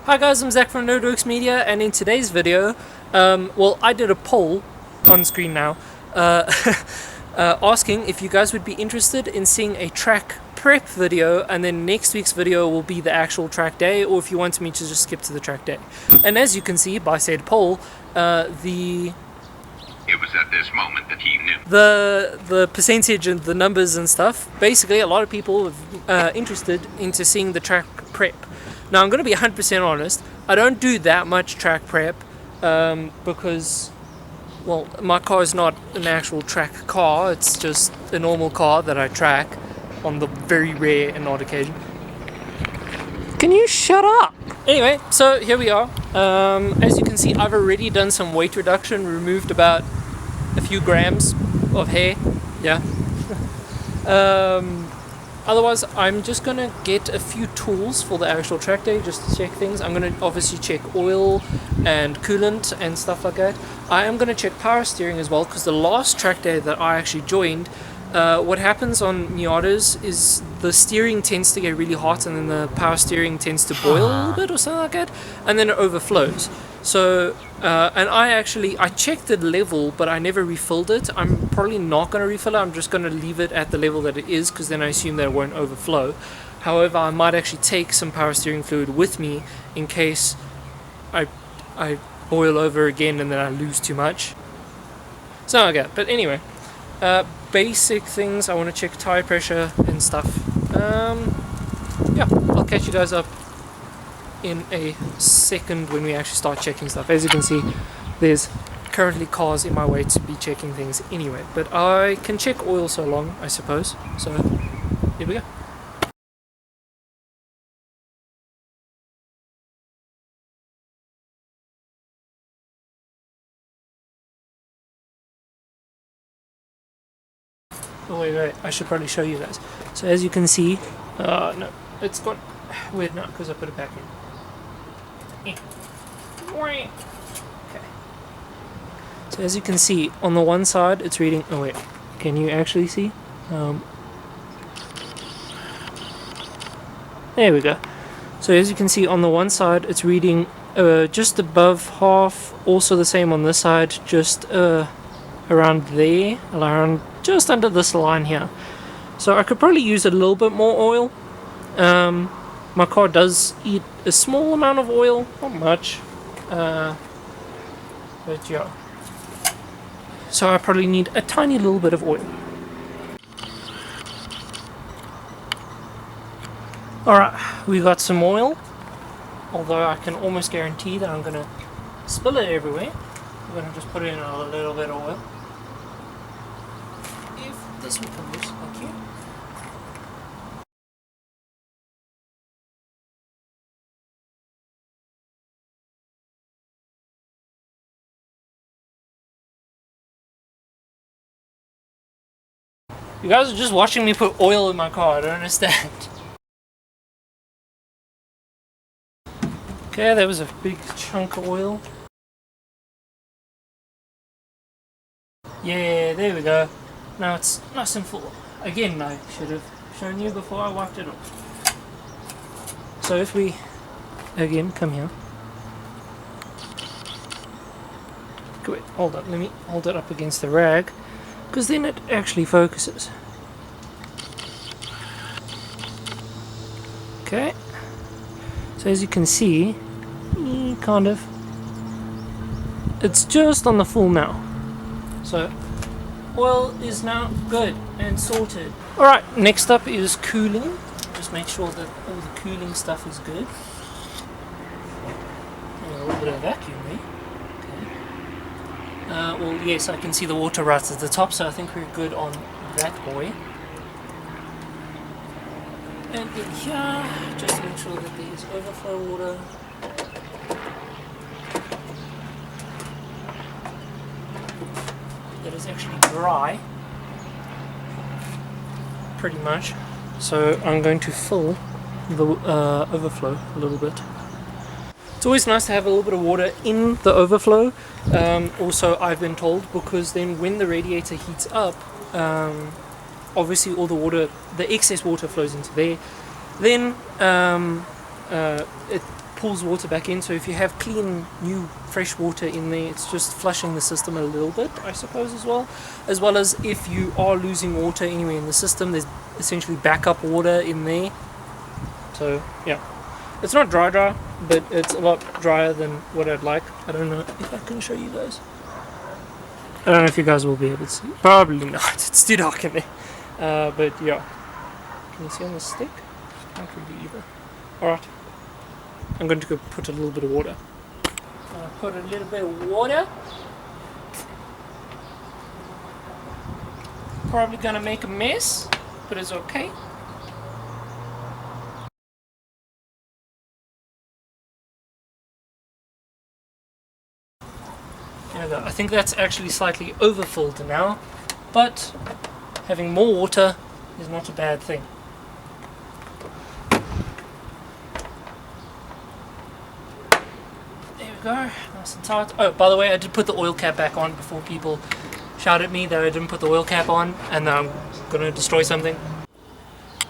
Hi guys, I'm Zach from Nerdworks Media, and in today's video, well, I did a poll on screen now, asking if you guys would be interested in seeing a track prep video, and then next week's video will be the actual track day, or if you want me to just skip to the track day. And as you can see by said poll, It was at this moment that he knew. the percentage and the numbers and stuff, basically a lot of people are interested into seeing the track prep. Now I'm going to be 100% honest, I don't do that much track prep because, well, my car is not an actual track car, it's just a normal car that I track on the very rare and odd occasion. Can you shut up? Anyway, so here we are. As you can see, I've already done some weight reduction, removed about a few grams of hair, yeah. Otherwise, I'm just going to get a few tools for the actual track day just to check things. I'm going to obviously check oil and coolant and stuff like that. I am going to check power steering as well, because the last track day that I actually joined, what happens on Miatas is the steering tends to get really hot, and then the power steering tends to boil a little bit or something like that, and then it overflows. So, and I checked the level, but I never refilled it. I'm probably not going to refill it. I'm just going to leave it at the level that it is, because then I assume that it won't overflow. However, I might actually take some power steering fluid with me in case I boil over again and then I lose too much. So okay, but anyway, basic things. I want to check tire pressure and stuff. Yeah, I'll catch you guys up in a second when we actually start checking stuff. As you can see, there's currently cars in my way to be checking things anyway, but I can check oil so long, I suppose. So here we go. Oh wait, I should probably show you guys. So as you can see, no, it's gone weird now because I put it back in. Okay. So as you can see, on the one side it's reading, oh wait, can you actually see? There we go. So as you can see, on the one side it's reading just above half, also the same on this side, just around there, around just under this line here. So I could probably use a little bit more oil. My car does eat a small amount of oil, not much, but yeah. So I probably need a tiny little bit of oil. Alright, we got some oil, although I can almost guarantee that I'm going to spill it everywhere. I'm going to just put in a little bit of oil. If this will come loose, thank you. You guys are just watching me put oil in my car, I don't understand. Okay, that was a big chunk of oil. Yeah, there we go. Now it's nice and full. Again, I should have shown you before I wiped it off. So if we, again, come here. Wait, hold up, let me hold it up against the rag, because then it actually focuses. Okay, so as you can see, kind of, it's just on the full now. So oil is now good and sorted. Alright, next up is cooling. Just make sure that all the cooling stuff is good. And a little bit of vacuum there. Well, yes, I can see the water right at the top, so I think we're good on that boy. And in here, just make sure that there is overflow water. That is actually dry, pretty much. So I'm going to fill the overflow a little bit. It's always nice to have a little bit of water in the overflow. Also, I've been told, because then when the radiator heats up, obviously all the water, the excess water flows into there. Then it pulls water back in. So if you have clean, new, fresh water in there, it's just flushing the system a little bit, I suppose, as well. As well as if you are losing water anywhere in the system, there's essentially backup water in there. So yeah, it's not dry, but it's a lot drier than what I'd like. I don't know if I can show you guys. I don't know if you guys will be able to see. Probably not. It's too dark in there. But yeah, can you see on the stick? Can't really either. Alright, I'm going to go put a little bit of water. Put a little bit of water. Probably gonna make a mess, but it's okay. There we go. I think that's actually slightly overfilled now, but having more water is not a bad thing. Go, nice and tight. Oh, by the way, I did put the oil cap back on before people shout at me that I didn't put the oil cap on and I'm gonna destroy something.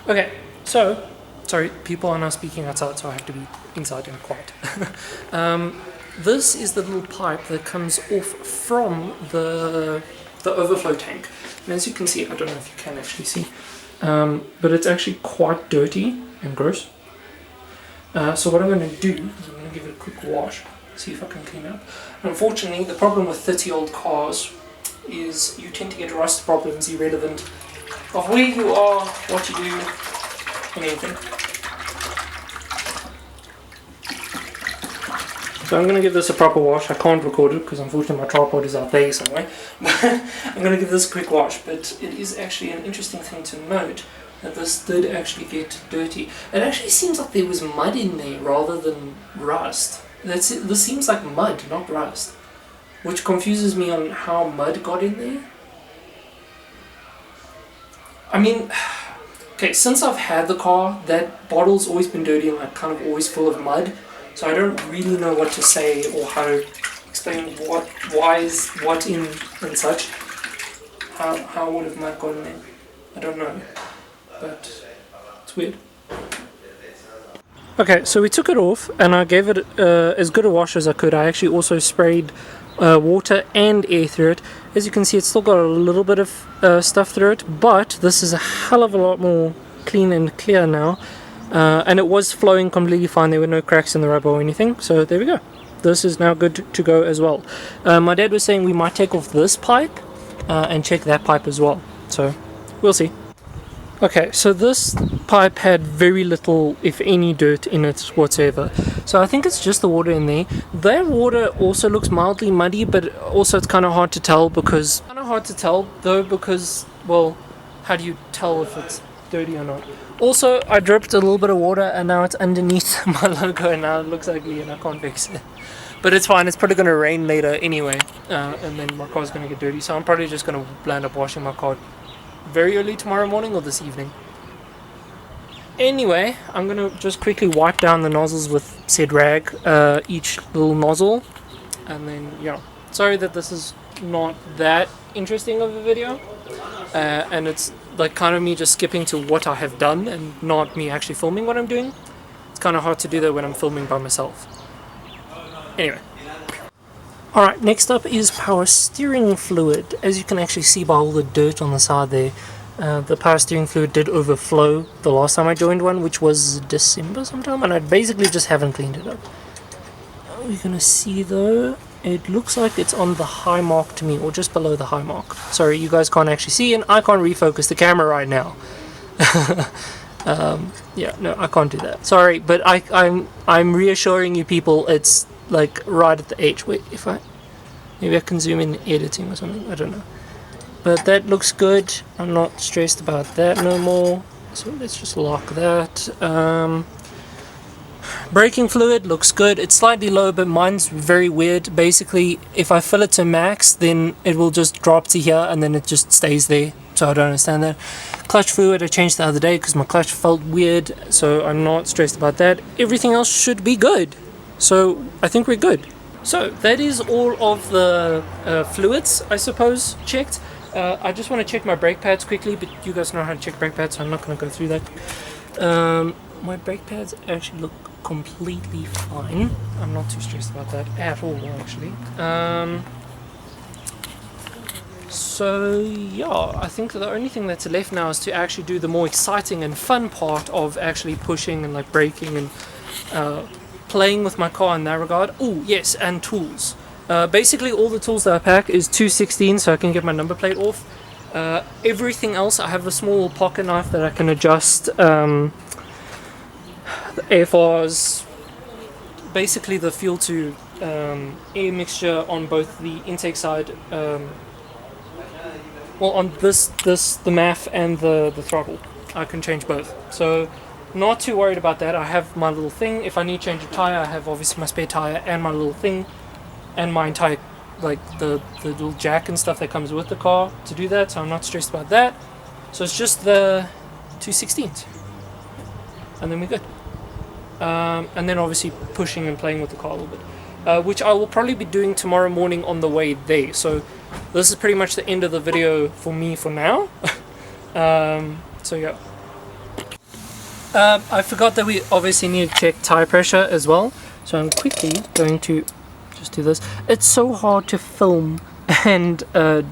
Okay, so sorry, people are now speaking outside, so I have to be inside and quiet. This is the little pipe that comes off from the overflow tank. And as you can see, I don't know if you can actually see, but it's actually quite dirty and gross. So what I'm going to do is I'm going to give it a quick wash. See if I can clean up. Unfortunately, the problem with 30-year-old cars is you tend to get rust problems irrelevant of where you are, what you do, and anything. So I'm going to give this a proper wash. I can't record it because unfortunately my tripod is out there somewhere. I'm going to give this a quick wash, but it is actually an interesting thing to note that this did actually get dirty. It actually seems like there was mud in there rather than rust. This seems like mud, not rust, which confuses me on how mud got in there. I mean, okay, since I've had the car, that bottle's always been dirty and like kind of always full of mud, so I don't really know what to say or how to explain why is what in and such. How would have mud got in there? I don't know, but it's weird. Okay, so we took it off and I gave it as good a wash as I could. I actually also sprayed water and air through it. As you can see, it's still got a little bit of stuff through it, but this is a hell of a lot more clean and clear now. And it was flowing completely fine. There were no cracks in the rubber or anything, so there we go. This is now good to go as well. My dad was saying we might take off this pipe and check that pipe as well, so we'll see. Okay, so this pipe had very little, if any, dirt in it whatsoever. So I think it's just the water in there. That water also looks mildly muddy, but also it's kind of hard to tell because... well, how do you tell if it's dirty or not? Also, I dripped a little bit of water and now it's underneath my logo and now it looks ugly and I can't fix it. But it's fine, it's probably going to rain later anyway, and then my car's going to get dirty. So I'm probably just going to land up washing my car very early tomorrow morning or this evening. Anyway, I'm going to just quickly wipe down the nozzles with said rag, each little nozzle, and then yeah, sorry that this is not that interesting of a video, and it's like kind of me just skipping to what I have done and not me actually filming what I'm doing. It's kind of hard to do that when I'm filming by myself. Anyway. Alright, next up is power steering fluid. As you can actually see by all the dirt on the side there, the power steering fluid did overflow the last time I joined one, which was December sometime, and I basically just haven't cleaned it up. We're gonna see though, it looks like it's on the high mark to me, or just below the high mark. Sorry, you guys can't actually see, and I can't refocus the camera right now. Yeah, no, I can't do that. Sorry, but I'm reassuring you people, it's like right at the edge. Wait, maybe I can zoom in editing or something, I don't know. But that looks good. I'm not stressed about that no more, so let's just lock that. Braking fluid looks good. It's slightly low, but mine's very weird. Basically, if I fill it to max, then it will just drop to here and then it just stays there, so I don't understand that. Clutch fluid I changed the other day because my clutch felt weird, so I'm not stressed about that. Everything else should be good. So I think we're good. So that is all of the fluids, I suppose, checked. I just want to check my brake pads quickly, but you guys know how to check brake pads, so I'm not going to go through that. My brake pads actually look completely fine. I'm not too stressed about that at all, actually. So yeah, I think the only thing that's left now is to actually do the more exciting and fun part of actually pushing and like braking and playing with my car in that regard. Oh yes, and tools. Basically all the tools that I pack is 216 so I can get my number plate off. Everything else, I have a small pocket knife that I can adjust the AFRs, basically the fuel to air mixture on both the intake side, well on this the MAF and the throttle. I can change both. So not too worried about that. I have my little thing. If I need to change a tire, I have obviously my spare tire and my little thing and my entire like the little jack and stuff that comes with the car to do that, so I'm not stressed about that. So it's just the 216s and then we're good. And then obviously pushing and playing with the car a little bit, which I will probably be doing tomorrow morning on the way there. So this is pretty much the end of the video for me for now. So yeah. I forgot that we obviously need to check tire pressure as well, so I'm quickly going to just do this. It's so hard to film and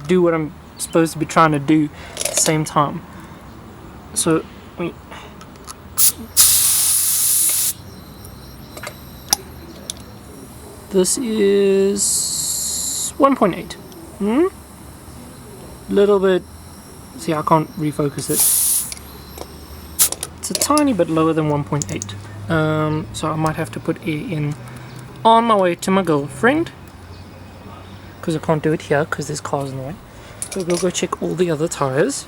do what I'm supposed to be trying to do at the same time. So this is 1.8. Little bit. See, I can't refocus it. It's a tiny bit lower than 1.8. So I might have to put air in on my way to my girlfriend, because I can't do it here because there's cars in the way. So we'll go check all the other tires.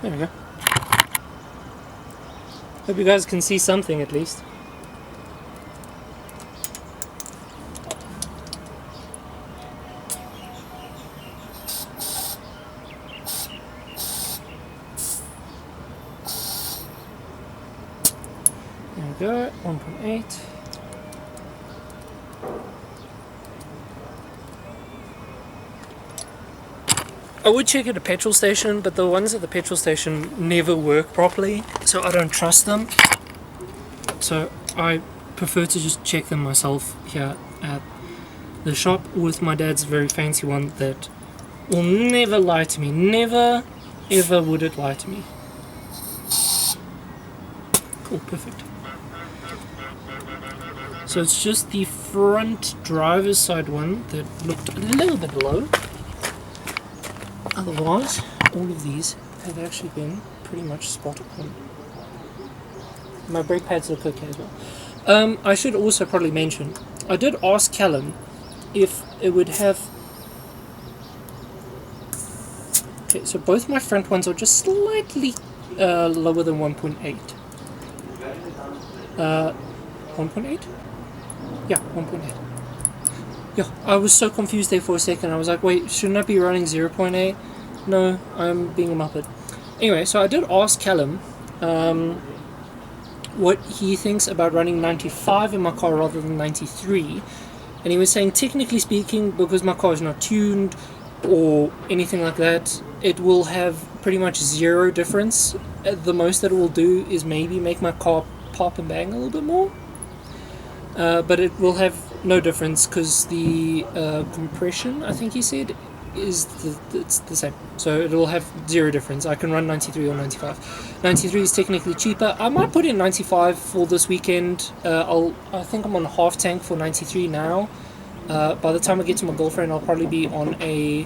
There we go. Hope you guys can see something at least. There we go, 1.8. I would check at a petrol station, but the ones at the petrol station never work properly, so I don't trust them. So I prefer to just check them myself here at the shop with my dad's very fancy one that will never lie to me. Never, ever would it lie to me. Cool, perfect. So it's just the front driver's side one that looked a little bit low. Otherwise, all of these have actually been pretty much spot on. My brake pads look okay as well. I should also probably mention, I did ask Callum if it would have... Okay, so both my front ones are just slightly lower than 1.8. 1.8? Yeah, 1.8. Yeah, I was so confused there for a second. I was like, wait, shouldn't I be running 0.8? No, I'm being a muppet. Anyway, so I did ask Callum what he thinks about running 95 in my car rather than 93. And he was saying, technically speaking, because my car is not tuned or anything like that, it will have pretty much zero difference. The most that it will do is maybe make my car pop and bang a little bit more. But it will have no difference because the compression, I think he said, is it's the same. So it will have zero difference. I can run 93 or 95. 93 is technically cheaper. I might put in 95 for this weekend. I think I'm on half tank for 93 now. By the time I get to my girlfriend, I'll probably be on a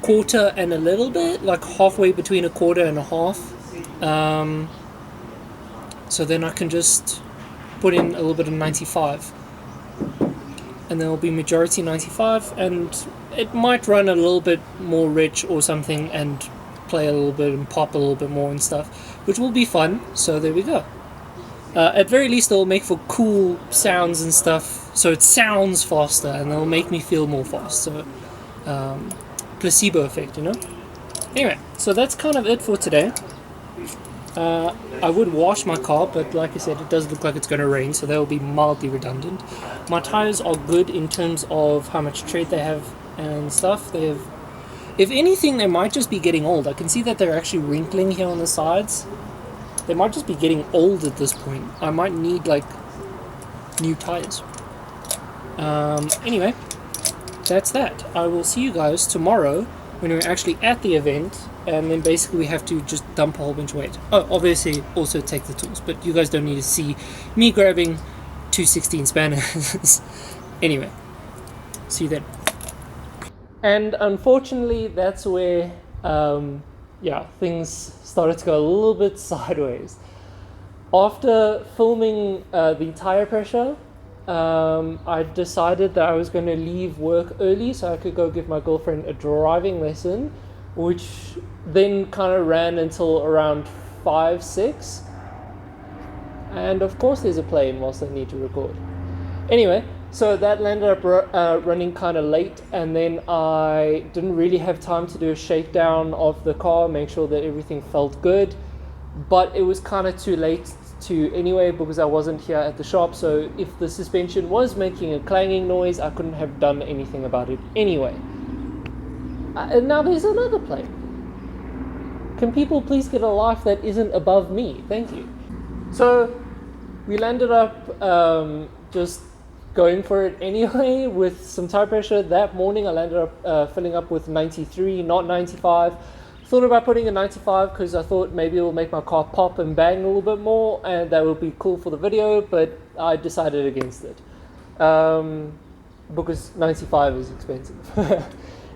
quarter and a little bit, like halfway between a quarter and a half. So then I can just put in a little bit of 95. And then it'll be majority 95, and it might run a little bit more rich or something and play a little bit and pop a little bit more and stuff, which will be fun. So there we go. At very least it'll make for cool sounds and stuff, so it sounds faster and it'll make me feel more fast. So placebo effect, you know. Anyway, so that's kind of it for today. I would wash my car, but like I said, it does look like it's going to rain, so that will be mildly redundant. My tires are good in terms of how much tread they have and stuff. They have If anything, they might just be getting old. I can see that they're actually wrinkling here on the sides. They might just be getting old at this point. I might need like new tires. Anyway, that's that. I will see you guys tomorrow when we're actually at the event, and then basically we have to just dump a whole bunch of weight. Oh, obviously also take the tools, but you guys don't need to see me grabbing 216 spanners. Anyway, see you then. And unfortunately, that's where, things started to go a little bit sideways. After filming the tire pressure, I decided that I was going to leave work early so I could go give my girlfriend a driving lesson, which then kind of ran until around 5, 6. And of course there's a plane whilst I need to record. Anyway, so that landed up running kind of late, and then I didn't really have time to do a shakedown of the car, make sure that everything felt good. But it was kind of too late to anyway because I wasn't here at the shop, so if the suspension was making a clanging noise, I couldn't have done anything about it anyway. And now there's another plane. Can people please get a life that isn't above me? Thank you. So we landed up just going for it anyway with some tire pressure. That morning I landed up filling up with 93, not 95. Thought about putting a 95 because I thought maybe it will make my car pop and bang a little bit more, and that would be cool for the video, but I decided against it because 95 is expensive.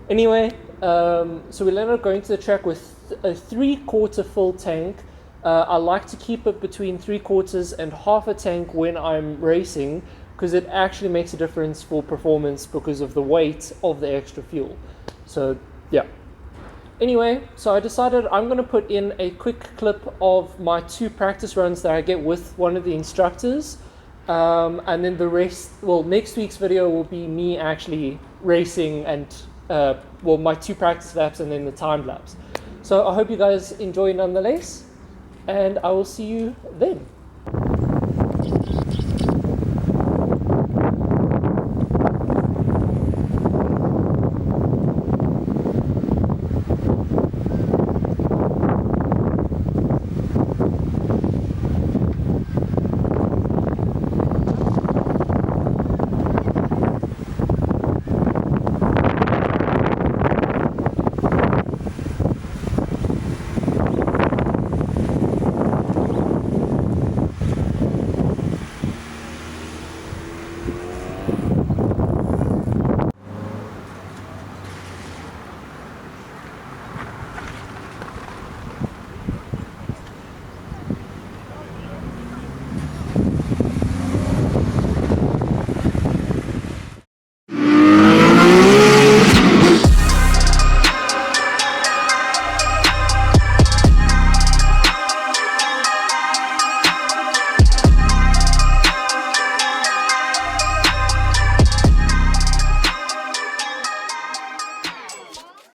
Anyway, so we ended up going to the track with a 3/4 full tank. I like to keep it between 3/4 and half a tank when I'm racing, because it actually makes a difference for performance because of the weight of the extra fuel. So yeah. Anyway, so I decided I'm going to put in a quick clip of my 2 practice runs that I get with one of the instructors. And then the rest, next week's video will be me actually racing and, my 2 practice laps and then the timed laps. So I hope you guys enjoy nonetheless, and I will see you then.